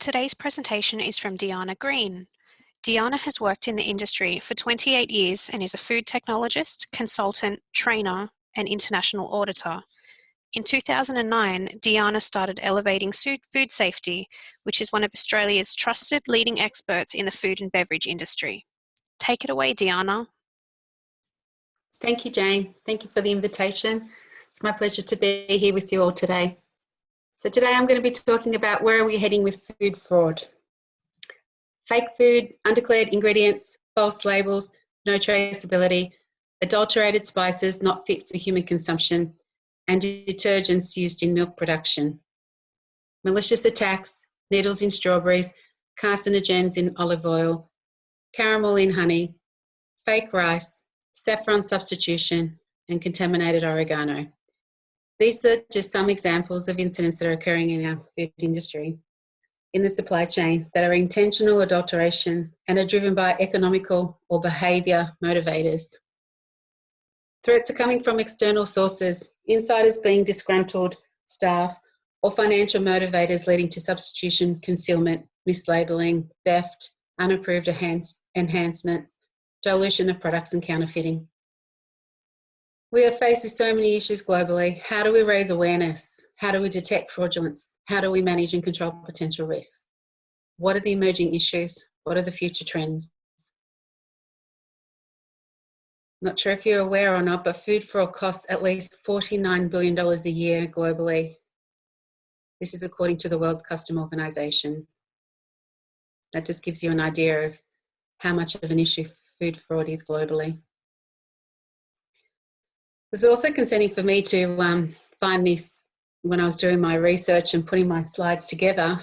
Today's presentation is from Deanna Green. Deanna has worked in the industry for 28 years and is a food technologist, consultant, trainer, and international auditor. In 2009, Deanna started Elevating Food Safety, which is one of Australia's trusted leading experts in the food and beverage industry. Take it away, Deanna. Thank you, Jane. Thank you for the invitation. It's my pleasure to be here with you all today. So today I'm going to be talking about where are we heading with food fraud. Fake food, undeclared ingredients, false labels, no traceability, adulterated spices not fit for human consumption, and detergents used in milk production. Malicious attacks, needles in strawberries, carcinogens in olive oil, caramel in honey, fake rice, saffron substitution, and contaminated oregano. These are just some examples of incidents that are occurring in our food industry, in the supply chain, that are intentional adulteration and are driven by economical or behaviour motivators. Threats are coming from external sources, insiders being disgruntled staff, or financial motivators leading to substitution, concealment, mislabeling, theft, unapproved enhancements, dilution of products and counterfeiting. We are faced with so many issues globally. How do we raise awareness? How do we detect fraudulence? How do we manage and control potential risks? What are the emerging issues? What are the future trends? Not sure if you're aware or not, but food fraud costs at least $49 billion a year globally. This is according to the World Customs Organization. That just gives you an idea of how much of an issue food fraud is globally. It was also concerning for me to find this when I was doing my research and putting my slides together.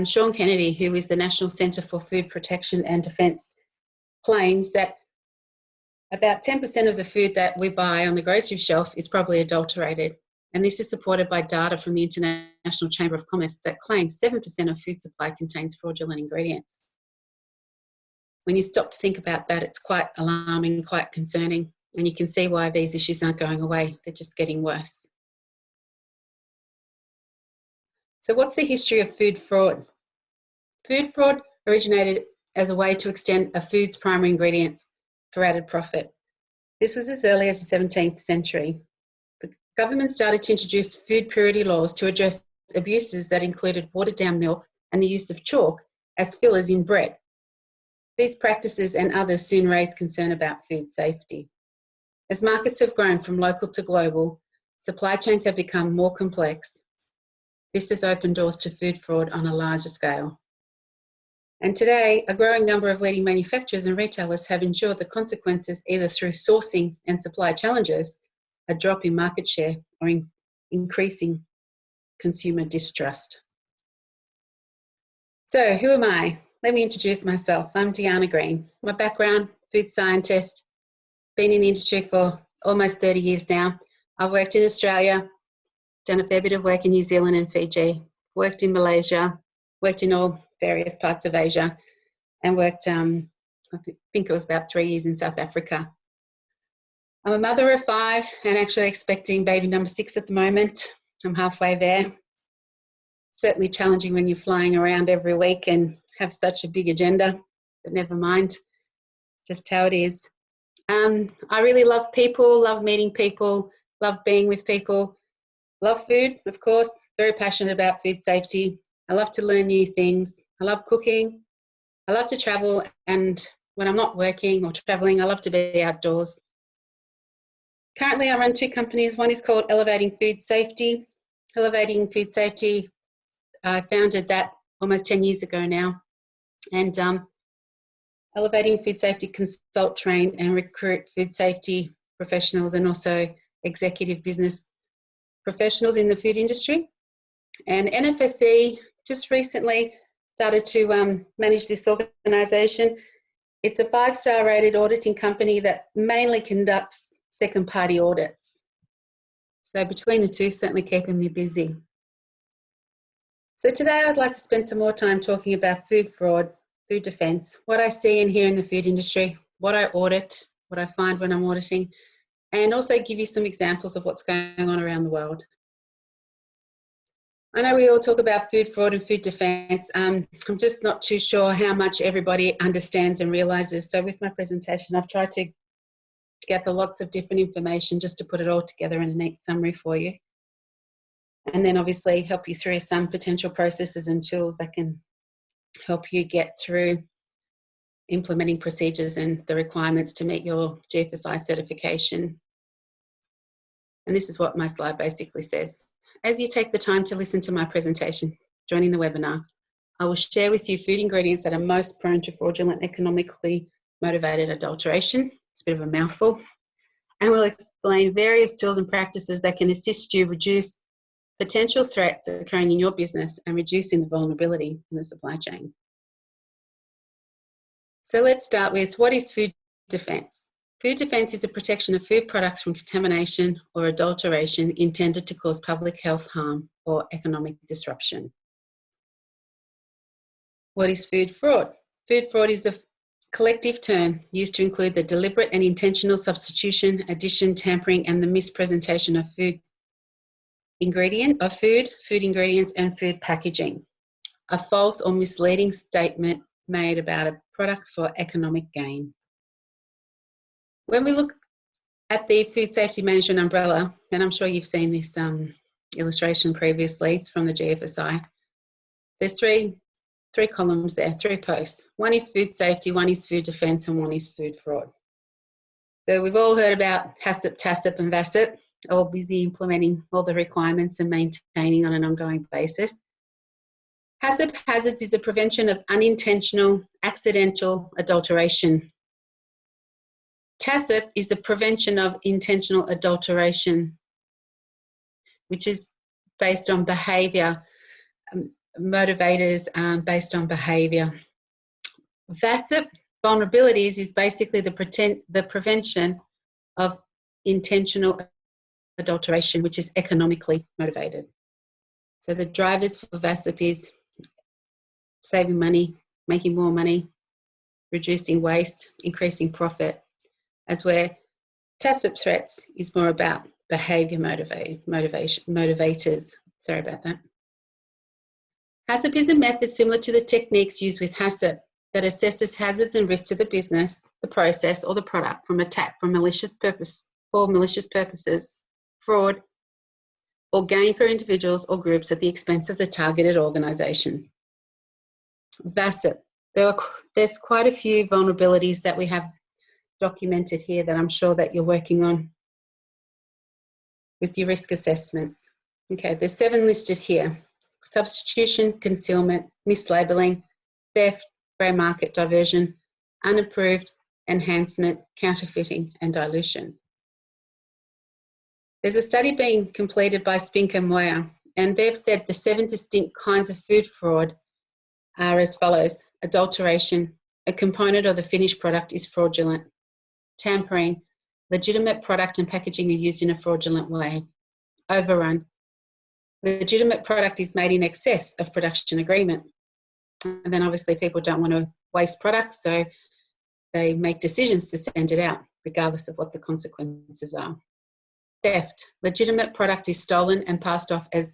Sean Kennedy, who is the National Centre for Food Protection and Defence, claims that about 10% of the food that we buy on the grocery shelf is probably adulterated. And this is supported by data from the International Chamber of Commerce that claims 7% of food supply contains fraudulent ingredients. When you stop to think about that, it's quite alarming, quite concerning. And you can see why these issues aren't going away. They're just getting worse. So what's the history of food fraud? Food fraud originated as a way to extend a food's primary ingredients for added profit. This was as early as the 17th century. The government started to introduce food purity laws to address abuses that included watered down milk and the use of chalk as fillers in bread. These practices and others soon raised concern about food safety. As markets have grown from local to global, supply chains have become more complex. This has opened doors to food fraud on a larger scale. And today, a growing number of leading manufacturers and retailers have endured the consequences either through sourcing and supply challenges, a drop in market share, or increasing consumer distrust. So, who am I? Let me introduce myself. I'm Deanna Green. My background, food scientist, been in the industry for almost 30 years now. I've worked in Australia, done a fair bit of work in New Zealand and Fiji, worked in Malaysia, worked in all various parts of Asia, and worked, I think it was about 3 years in South Africa. I'm a mother of 5 and actually expecting baby number 6 at the moment. I'm halfway there. Certainly challenging when you're flying around every week and have such a big agenda, but never mind, just how it is. I really love people, love meeting people, love being with people, love food, of course, very passionate about food safety. I love to learn new things. I love cooking. I love to travel, and when I'm not working or traveling, I love to be outdoors. Currently, I run 2 companies. One is called Elevating Food Safety. Elevating Food Safety, I founded that almost 10 years ago now. And Elevating Food Safety consult, train and recruit food safety professionals and also executive business professionals in the food industry. And NFSC just recently started to manage this organisation. It's a 5-star rated auditing company that mainly conducts second-party audits. So between the two, certainly keeping me busy. So today I'd like to spend some more time talking about food fraud, food defence, what I see and hear in the food industry, what I audit, what I find when I'm auditing, and also give you some examples of what's going on around the world. I know we all talk about food fraud and food defence. I'm just not too sure how much everybody understands and realises. So with my presentation, I've tried to gather lots of different information just to put it all together in a neat summary for you. And then obviously help you through some potential processes and tools that can help you get through implementing procedures and the requirements to meet your GFSI certification. And this is what my slide basically says. As you take the time to listen to my presentation, joining the webinar, I will share with you food ingredients that are most prone to fraudulent, economically motivated adulteration. It's a bit of a mouthful. And we'll explain various tools and practices that can assist you reduce potential threats occurring in your business and reducing the vulnerability in the supply chain. So let's start with, what is food defence? Food defence is a protection of food products from contamination or adulteration intended to cause public health harm or economic disruption. What is food fraud? Food fraud is a collective term used to include the deliberate and intentional substitution, addition, tampering, and the mispresentation of food ingredients, and food packaging. A false or misleading statement made about a product for economic gain. When we look at the food safety management umbrella, and I'm sure you've seen this illustration previously, it's from the GFSI, there's three columns there, 3 posts. One is food safety, one is food defence, and one is food fraud. So we've all heard about HACCP, TACCP and VACCP, all busy implementing all the requirements and maintaining on an ongoing basis. HACCP hazards is a prevention of unintentional, accidental adulteration. TACCP is the prevention of intentional adulteration, which is based on behaviour, motivators based on behaviour. VACCP, vulnerabilities, is basically the prevention of intentional adulteration, which is economically motivated. So the drivers for VACCP is saving money, making more money, reducing waste, increasing profit, as where TACCP threats is more about behaviour motivators. Sorry about that. HACCP is a method similar to the techniques used with HACCP that assesses hazards and risks to the business, the process, or the product from attack for malicious purposes, fraud, or gain for individuals or groups at the expense of the targeted organisation. VACCP. There's quite a few vulnerabilities that we have documented here that I'm sure that you're working on with your risk assessments. Okay, there's 7 listed here. Substitution, concealment, mislabeling, theft, grey market diversion, unapproved, enhancement, counterfeiting, and dilution. There's a study being completed by Spink and Moyer, and they've said the 7 distinct kinds of food fraud are as follows: adulteration, a component of the finished product is fraudulent; tampering, legitimate product and packaging are used in a fraudulent way; overrun, legitimate product is made in excess of production agreement. And then obviously people don't want to waste products, so they make decisions to send it out, regardless of what the consequences are. Theft, legitimate product is stolen and passed off as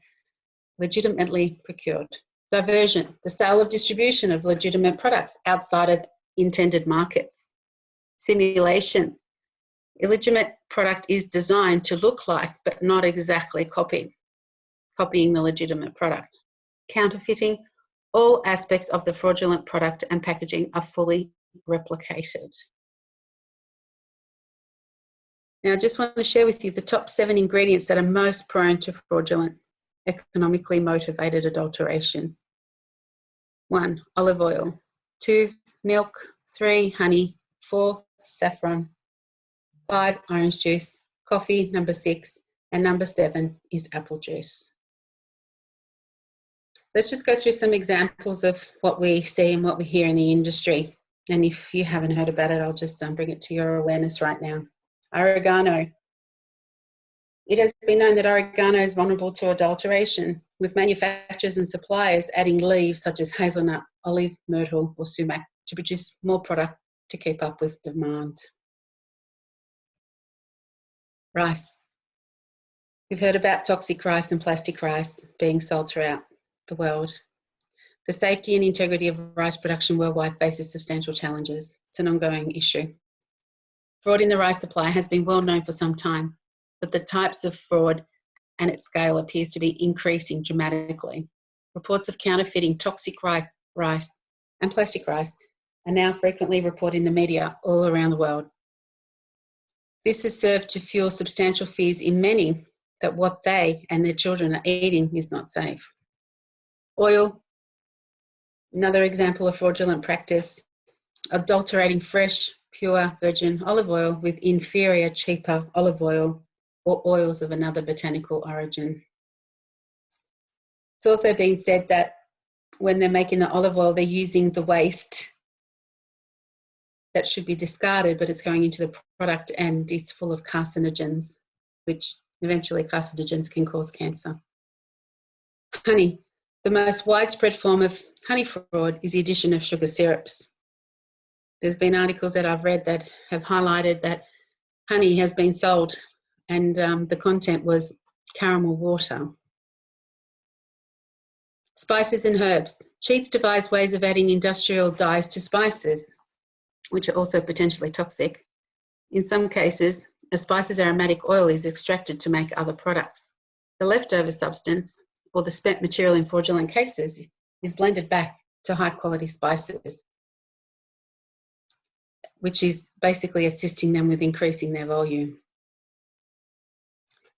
legitimately procured. Diversion, the sale of distribution of legitimate products outside of intended markets. Simulation, illegitimate product is designed to look like but not exactly copied, copying the legitimate product. Counterfeiting, all aspects of the fraudulent product and packaging are fully replicated. Now, I just want to share with you the top 7 ingredients that are most prone to fraudulent, economically motivated adulteration. 1, olive oil. 2, milk. 3, honey. 4, saffron. 5, orange juice. Coffee, number 6. And number 7 is apple juice. Let's just go through some examples of what we see and what we hear in the industry. And if you haven't heard about it, I'll just bring it to your awareness right now. Oregano. It has been known that oregano is vulnerable to adulteration, with manufacturers and suppliers adding leaves such as hazelnut, olive, myrtle, or sumac to produce more product to keep up with demand. Rice. We've heard about toxic rice and plastic rice being sold throughout the world. The safety and integrity of rice production worldwide faces substantial challenges. It's an ongoing issue. Fraud in the rice supply has been well known for some time, but the types of fraud and its scale appears to be increasing dramatically. Reports of counterfeiting toxic rice and plastic rice are now frequently reported in the media all around the world. This has served to fuel substantial fears in many that what they and their children are eating is not safe. Oil, another example of fraudulent practice, adulterating fresh, pure virgin olive oil with inferior, cheaper olive oil or oils of another botanical origin. It's also been said that when they're making the olive oil, they're using the waste that should be discarded, but it's going into the product and it's full of carcinogens, which eventually carcinogens can cause cancer. Honey. The most widespread form of honey fraud is the addition of sugar syrups. There's been articles that I've read that have highlighted that honey has been sold and the content was caramel water. Spices and herbs. Cheats devise ways of adding industrial dyes to spices, which are also potentially toxic. In some cases, a spice's aromatic oil is extracted to make other products. The leftover substance, or the spent material in fraudulent cases, is blended back to high-quality spices, which is basically assisting them with increasing their volume.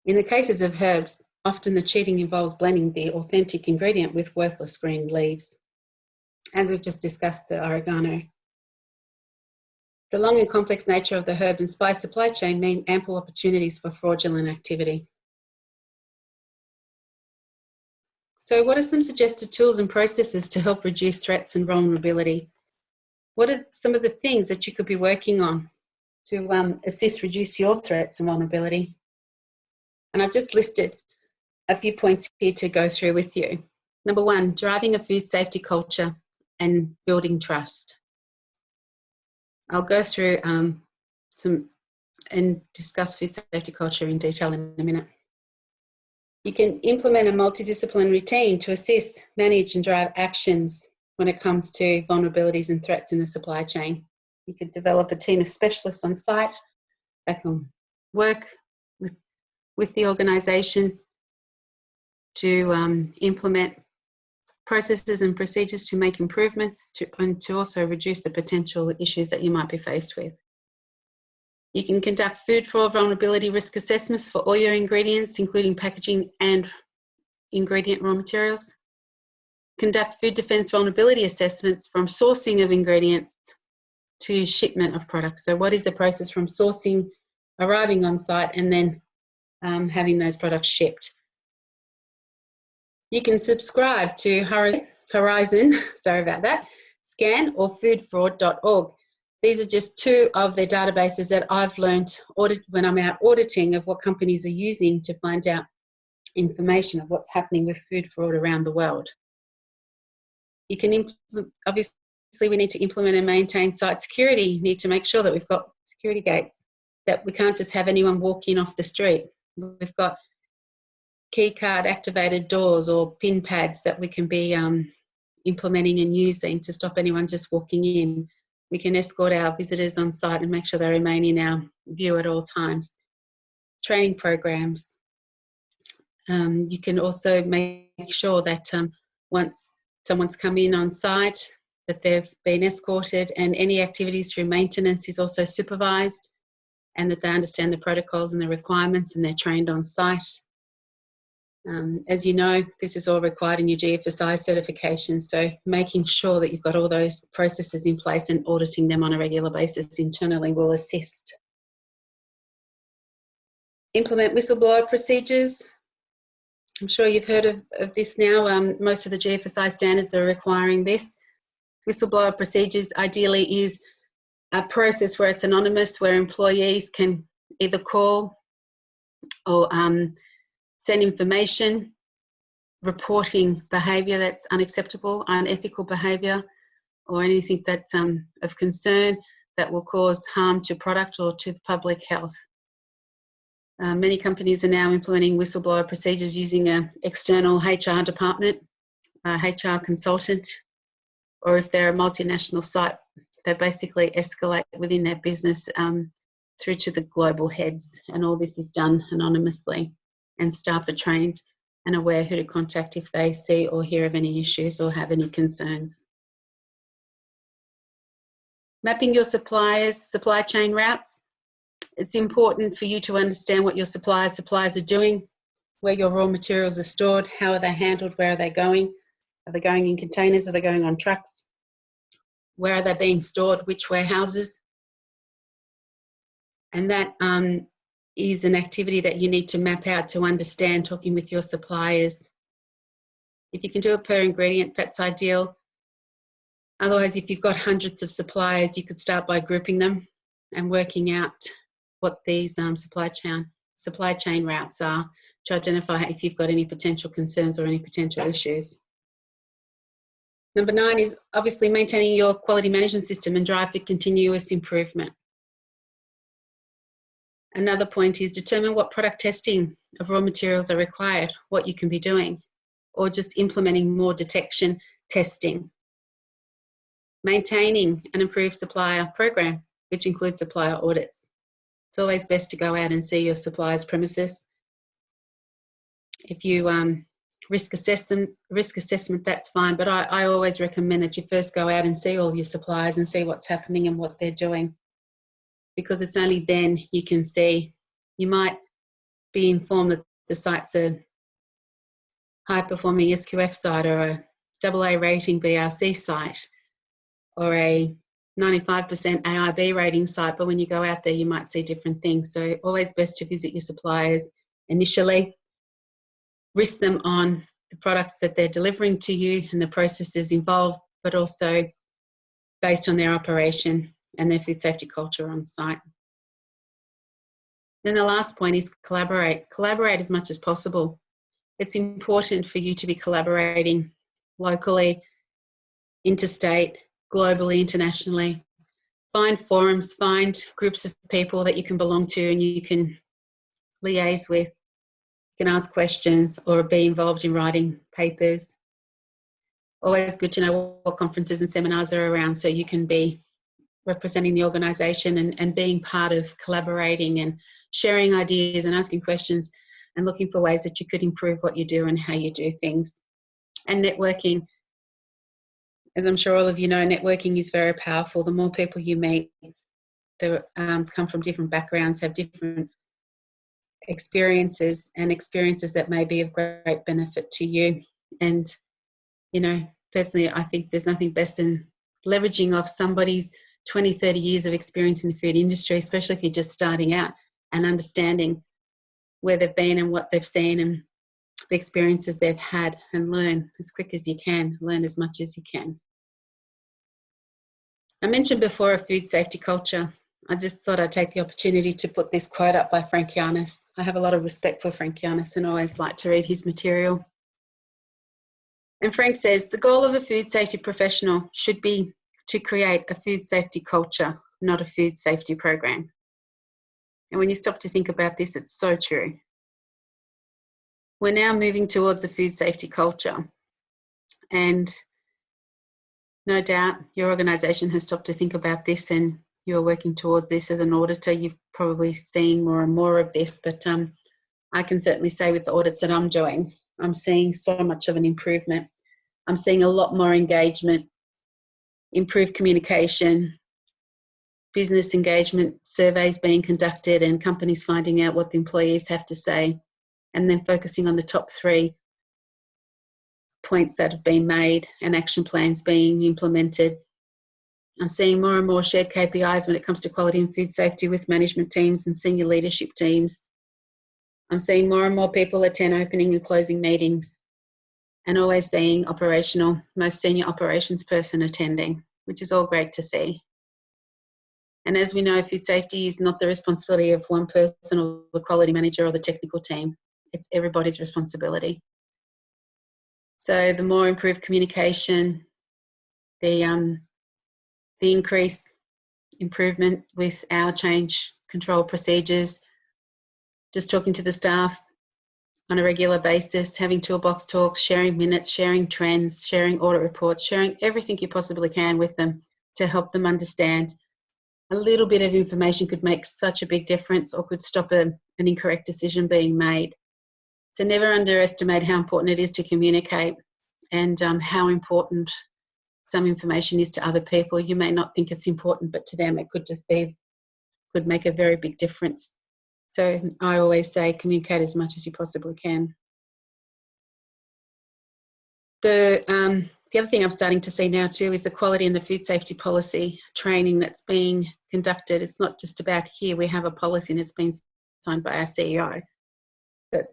In the cases of herbs, often the cheating involves blending the authentic ingredient with worthless green leaves, as we've just discussed the oregano. The long and complex nature of the herb and spice supply chain mean ample opportunities for fraudulent activity. So what are some suggested tools and processes to help reduce threats and vulnerability? What are some of the things that you could be working on to assist reduce your threats and vulnerability? And I've just listed a few points here to go through with you. Number one, driving a food safety culture and building trust. I'll go through some and discuss food safety culture in detail in a minute. You can implement a multidisciplinary team to assist, manage and drive actions when it comes to vulnerabilities and threats in the supply chain. You could develop a team of specialists on site that can work with the organisation to implement processes and procedures to make improvements and to also reduce the potential issues that you might be faced with. You can conduct food fraud vulnerability risk assessments for all your ingredients, including packaging and ingredient raw materials. Conduct food defence vulnerability assessments from sourcing of ingredients to shipment of products. So what is the process from sourcing, arriving on site, and then having those products shipped? You can subscribe to Horizon, sorry about that, Scan or foodfraud.org. These are just two of the databases that I've learned when I'm out auditing of what companies are using to find out information of what's happening with food fraud around the world. You can obviously we need to implement and maintain site security. You need to make sure that we've got security gates, that we can't just have anyone walk in off the street. We've got key card activated doors or pin pads that we can be implementing and using to stop anyone just walking in. We can escort our visitors on site and make sure they remain in our view at all times. Training programs. You can also make sure that once someone's come in on site, that they've been escorted and any activities through maintenance is also supervised and that they understand the protocols and the requirements and they're trained on site. As you know, this is all required in your GFSI certification, so making sure that you've got all those processes in place and auditing them on a regular basis internally will assist. Implement whistleblower procedures. I'm sure you've heard of this now. Most of the GFSI standards are requiring this. Whistleblower procedures ideally is a process where it's anonymous, where employees can either call or send information reporting behaviour that's unacceptable, unethical behaviour, or anything that's of concern that will cause harm to product or to the public health. Many companies are now implementing whistleblower procedures using an external HR department, a HR consultant, or if they're a multinational site, they basically escalate within their business through to the global heads, and all this is done anonymously, and staff are trained and aware who to contact if they see or hear of any issues or have any concerns. Mapping your suppliers, supply chain routes. It's important for you to understand what your suppliers are doing, where your raw materials are stored, how are they handled, where are they going? Are they going in containers? Are they going on trucks? Where are they being stored? Which warehouses? And that is an activity that you need to map out to understand, talking with your suppliers. If you can do it per ingredient, that's ideal. Otherwise, if you've got hundreds of suppliers, you could start by grouping them and working out what these supply chain routes are to identify if you've got any potential concerns or any potential issues. Number 9 is obviously maintaining your quality management system and drive for continuous improvement. Another point is determine what product testing of raw materials are required, what you can be doing, or just implementing more detection testing. Maintaining an improved supplier program, which includes supplier audits. It's always best to go out and see your supplier's premises. If you risk assessment, that's fine, but I always recommend that you first go out and see all your suppliers and see what's happening and what they're doing, because it's only then you can see. You might be informed that the site's a high-performing SQF site or a AA rating BRC site or a 95% AIB rating site, but when you go out there you might see different things. So always best to visit your suppliers initially, risk them on the products that they're delivering to you and the processes involved, but also based on their operation and their food safety culture on site. Then the last point is collaborate. Collaborate as much as possible. It's important for you to be collaborating locally, interstate, globally, internationally. Find forums, find groups of people that you can belong to and you can liaise with. You can ask questions or be involved in writing papers. Always good to know what conferences and seminars are around so you can be representing the organisation and being part of collaborating and sharing ideas and asking questions and looking for ways that you could improve what you do and how you do things. And networking, as I'm sure all of you know, networking is very powerful. The more people you meet that come from different backgrounds, have different experiences and experiences that may be of great benefit to you. And, you know, personally, I think there's nothing best than leveraging off somebody's 20, 30 years of experience in the food industry, especially if you're just starting out, and understanding where they've been and what they've seen and the experiences they've had, and learn as quick as you can, learn as much as you can. I mentioned before a food safety culture. I just thought I'd take the opportunity to put this quote up by Frank Yanis. I have a lot of respect for Frank Yanis and always like to read his material. And Frank says, the goal of a food safety professional should be to create a food safety culture, not a food safety program. And when you stop to think about this, it's so true. We're now moving towards a food safety culture. And no doubt your organisation has stopped to think about this and you're working towards this as an auditor. You've probably seen more and more of this, but I can certainly say with the audits that I'm doing, I'm seeing so much of an improvement. I'm seeing a lot more engagement, improved communication, business engagement surveys being conducted and companies finding out what the employees have to say and then focusing on the top 3 points that have been made and action plans being implemented. I'm seeing more and more shared KPIs when it comes to quality and food safety with management teams and senior leadership teams. I'm seeing more and more people attend opening and closing meetings, and always seeing most senior operations person attending, which is all great to see. And as we know, food safety is not the responsibility of one person or the quality manager or the technical team. It's everybody's responsibility. So the more improved communication, the increased improvement with our change control procedures, just talking to the staff on a regular basis, having toolbox talks, sharing minutes, sharing trends, sharing audit reports, sharing everything you possibly can with them to help them understand. A little bit of information could make such a big difference or could stop an incorrect decision being made. So never underestimate how important it is to communicate and how important some information is to other people. You may not think it's important, but to them it could could make a very big difference. So I always say communicate as much as you possibly can. The other thing I'm starting to see now too is the quality and the food safety policy training that's being conducted. It's not just about here we have a policy and it's been signed by our CEO, but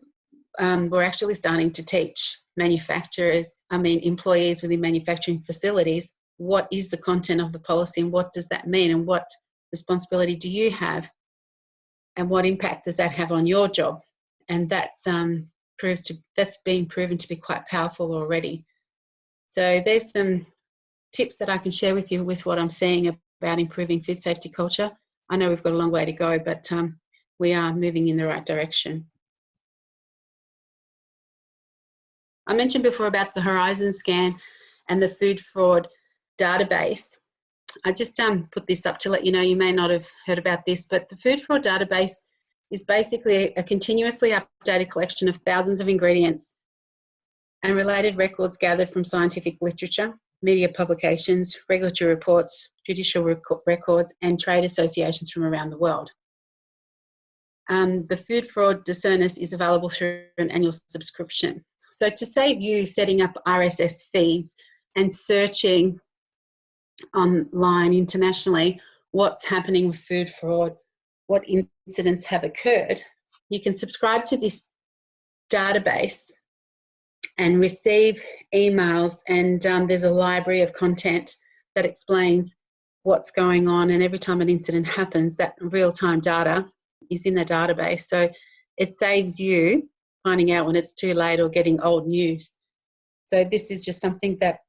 we're actually starting to teach employees within manufacturing facilities, what is the content of the policy and what does that mean and what responsibility do you have and what impact does that have on your job? And that's being proven to be quite powerful already. So there's some tips that I can share with you with what I'm seeing about improving food safety culture. I know we've got a long way to go, but we are moving in the right direction. I mentioned before about the Horizon scan and the food fraud database. I just put this up to let you know, you may not have heard about this, but the food fraud database is basically a continuously updated collection of thousands of ingredients and related records gathered from scientific literature, media publications, regulatory reports, judicial records, and trade associations from around the world. The Food Fraud Discernus is available through an annual subscription. So to save you setting up RSS feeds and searching online internationally what's happening with food fraud, what incidents have occurred, you can subscribe to this database and receive emails, and there's a library of content that explains what's going on, and every time an incident happens, that real-time data is in the database. So it saves you finding out when it's too late or getting old news. So this is just something that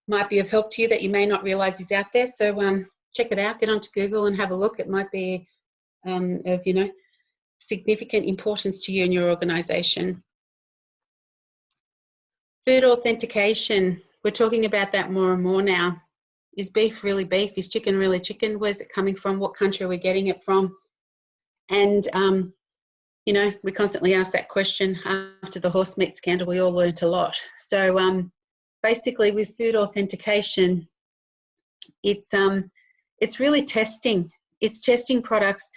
might be of help to you that you may not realise is out there. So check it out, get onto Google and have a look. It might be of significant importance to you and your organisation. Food authentication, we're talking about that more and more now. Is beef really beef? Is chicken really chicken? Where's it coming from? What country are we getting it from? And we constantly ask that question. After the horse meat scandal, we all learnt a lot. So basically with food authentication, it's really testing. It's testing products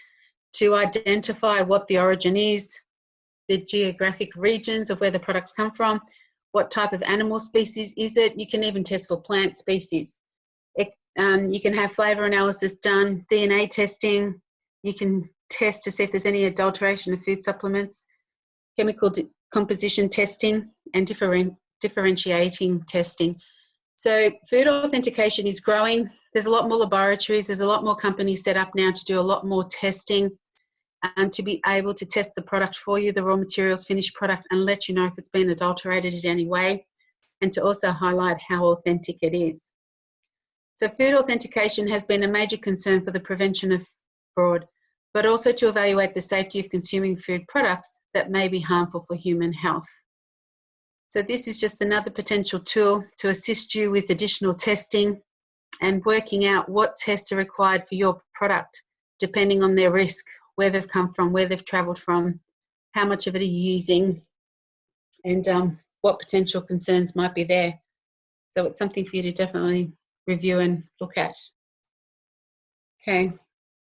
to identify what the origin is, the geographic regions of where the products come from, what type of animal species is it. You can even test for plant species. You can have flavour analysis done, DNA testing. You can test to see if there's any adulteration of food supplements, chemical composition testing, and differentiating testing. So food authentication is growing. There's a lot more laboratories. There's a lot more companies set up now to do a lot more testing and to be able to test the product for you, the raw materials, finished product, and let you know if it's been adulterated in any way, and to also highlight how authentic it is. So food authentication has been a major concern for the prevention of fraud, but also to evaluate the safety of consuming food products that may be harmful for human health. So this is just another potential tool to assist you with additional testing and working out what tests are required for your product, depending on their risk, where they've come from, where they've travelled from, how much of it are you using, and what potential concerns might be there. So it's something for you to definitely review and look at. Okay,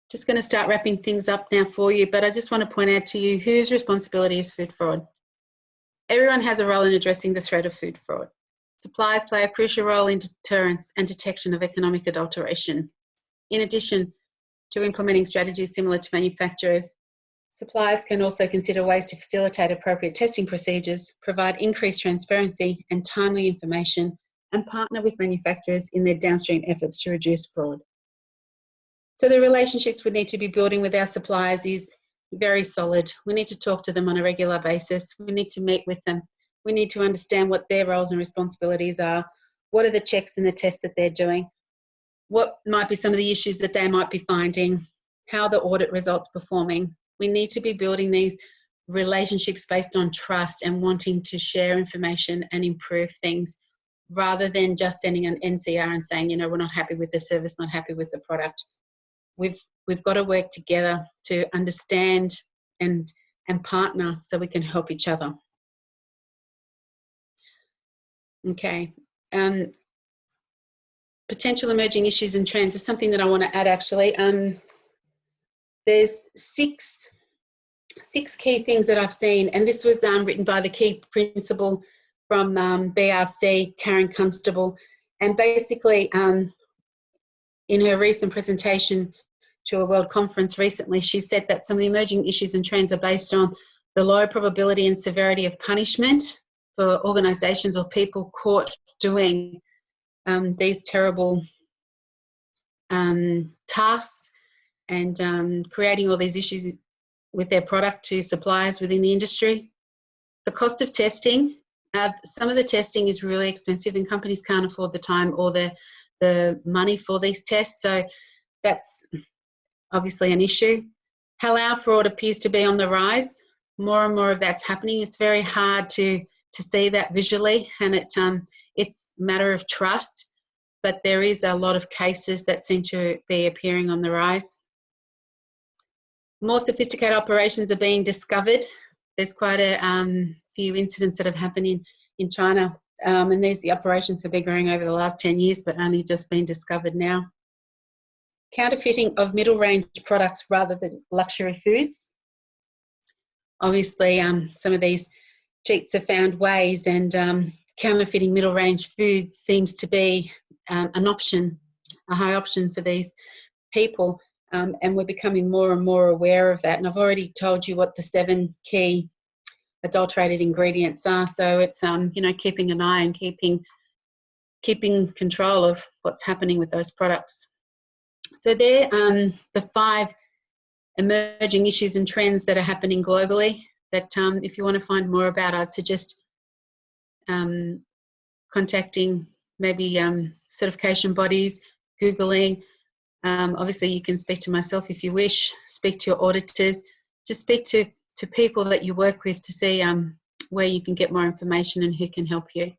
just going to start wrapping things up now for you, but I just want to point out to you whose responsibility is food fraud. Everyone has a role in addressing the threat of food fraud. Suppliers play a crucial role in deterrence and detection of economic adulteration. In addition to implementing strategies similar to manufacturers, suppliers can also consider ways to facilitate appropriate testing procedures, provide increased transparency and timely information, and partner with manufacturers in their downstream efforts to reduce fraud. So the relationships we need to be building with our suppliers is very solid. We need to talk to them on a regular basis. We need to meet with them. We need to understand what their roles and responsibilities are. What are the checks and the tests that they're doing? What might be some of the issues that they might be finding? How the audit results performing? We need to be building these relationships based on trust and wanting to share information and improve things, rather than just sending an NCR and saying, we're not happy with the service, not happy with the product. We've got to work together to understand and partner so we can help each other. Okay. Potential emerging issues and trends is something that I want to add, actually. There's six key things that I've seen, and this was written by the key principal from BRC, Karen Constable, and basically in her recent presentation to a world conference recently, she said that some of the emerging issues and trends are based on the low probability and severity of punishment for organisations or people caught doing these terrible tasks and creating all these issues with their product to suppliers within the industry. The cost of testing, some of the testing is really expensive and companies can't afford the time or the money for these tests, so that's obviously an issue. Halal fraud appears to be on the rise. More and more of that's happening. It's very hard to see that visually, and it's a matter of trust, but there is a lot of cases that seem to be appearing on the rise. More sophisticated operations are being discovered. There's quite a few incidents that have happened in China, and the operations have been growing over the last 10 years, but only just been discovered now. Counterfeiting of middle-range products rather than luxury foods. Obviously, some of these cheats have found ways, and counterfeiting middle-range foods seems to be an option, a high option for these people, and we're becoming more and more aware of that. And I've already told you what the 7 key adulterated ingredients are, so it's keeping an eye and keeping control of what's happening with those products. So they're the 5 emerging issues and trends that are happening globally that if you want to find more about, I'd suggest contacting maybe certification bodies, Googling. Obviously, you can speak to myself if you wish, speak to your auditors, just speak to people that you work with to see where you can get more information and who can help you.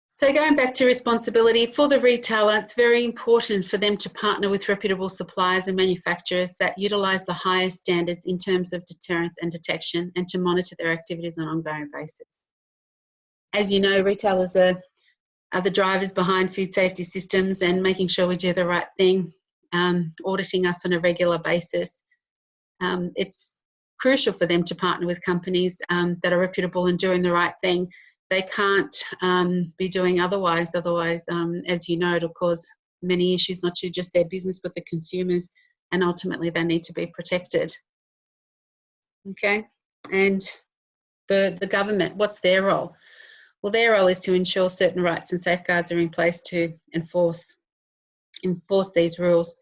So going back to responsibility, for the retailer, it's very important for them to partner with reputable suppliers and manufacturers that utilise the highest standards in terms of deterrence and detection, and to monitor their activities on an ongoing basis. As you know, retailers are the drivers behind food safety systems and making sure we do the right thing, auditing us on a regular basis. It's crucial for them to partner with companies that are reputable and doing the right thing. They can't be doing otherwise. Otherwise, as you know, it'll cause many issues, not to just their business, but the consumers, and ultimately they need to be protected. Okay, and the government, what's their role? Well, their role is to ensure certain rights and safeguards are in place to enforce these rules.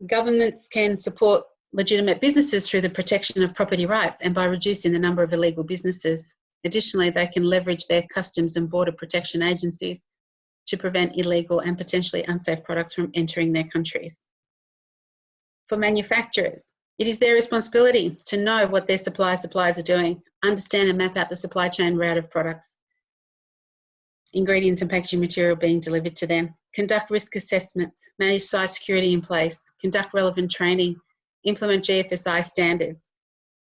Governments can support legitimate businesses through the protection of property rights and by reducing the number of illegal businesses. Additionally, they can leverage their customs and border protection agencies to prevent illegal and potentially unsafe products from entering their countries. For manufacturers, it is their responsibility to know what their suppliers are doing, understand and map out the supply chain route of products, ingredients and packaging material being delivered to them, conduct risk assessments, manage site security in place, conduct relevant training, implement GFSI standards,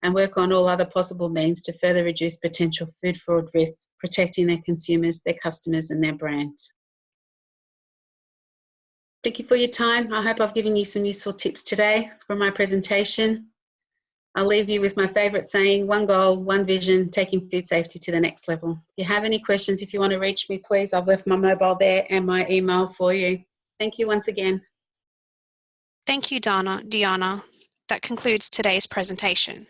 and work on all other possible means to further reduce potential food fraud risks, protecting their consumers, their customers and their brand. Thank you for your time. I hope I've given you some useful tips today from my presentation. I'll leave you with my favourite saying, one goal, one vision, taking food safety to the next level. If you have any questions, if you want to reach me, please, I've left my mobile there and my email for you. Thank you once again. Thank you, Diana. That concludes today's presentation.